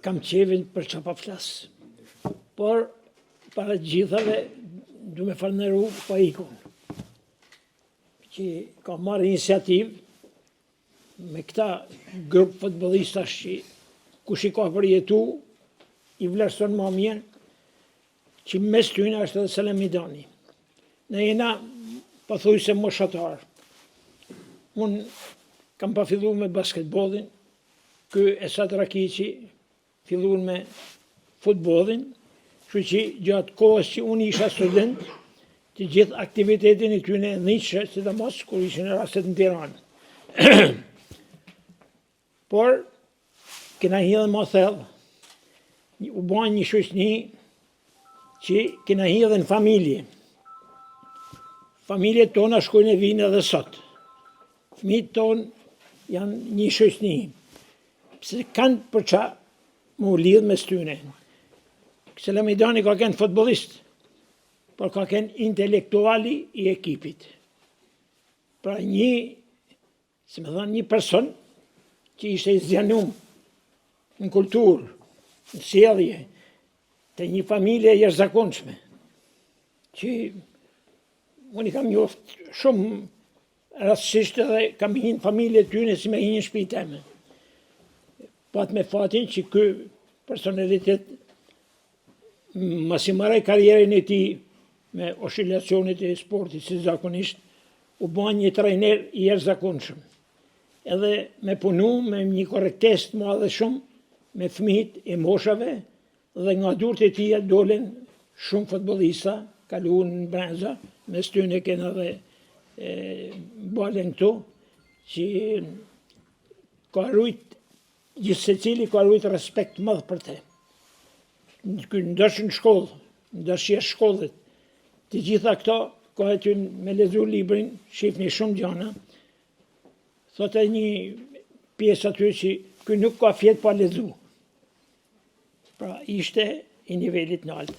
kam qevin për që pa flasë. Por, para gjithave, du me falënderu pa ikon, që ka marrë iniciativë me këta grupë futbollistash që kush i ka përjetu, i vlerëson ma mirë, që mes tyne është edhe Selamidani. Ne jena pothuajse moshatar. Unë kam pa fillu me basketbolin, ky Esat Rakiqi fillu me futbolin, kështu që gjatë kohës që unë isha student, të gjithë aktivitetin e tyne dhishë, sidomos kur ishin rastet në Tiranë. Por, kena hidhe ma thellë, u bën një shoqëni që kena hidhe në familje. Familjet tona shkojnë e vinë edhe sot. Fëmijët tonë janë një shoqëni, pse kanë për qa mu lidhë mes tyne. Selamidani ka qenë futbollist, por ka qenë intelektuali i ekipit. Pra një person që ishte i zgjanum në kulturë, në sjellje, të një familje jashtëzakonshme, që unë i kam njoft shumë rastësisht edhe kam hinë familje tyne si me hinë në shtëpi teme. Pat me fatin që ky personalitet masi marrë karrierën e tij me oscilacionet e sportit si zakonisht, u bën një trajner i jashtëzakonshëm. Edhe me punu me një korrektesë të madhe shumë me fëmijët e moshave dhe nga durët e tij dolen shumë futbollista, kaluan në Brenza, mes tyne kena edhe balen këtu, që ka rujt, gjithë secili ka rujt respekt madh për te. Ndërsh në shkollë, ndërsh jashtë shkollet, të gjitha këto, ka e ty me lezu librin, shifni shumë gjana, thotë një pjesë aty që ky nuk ka fjetë pa lezu. Pra ishte i nivelit në altë.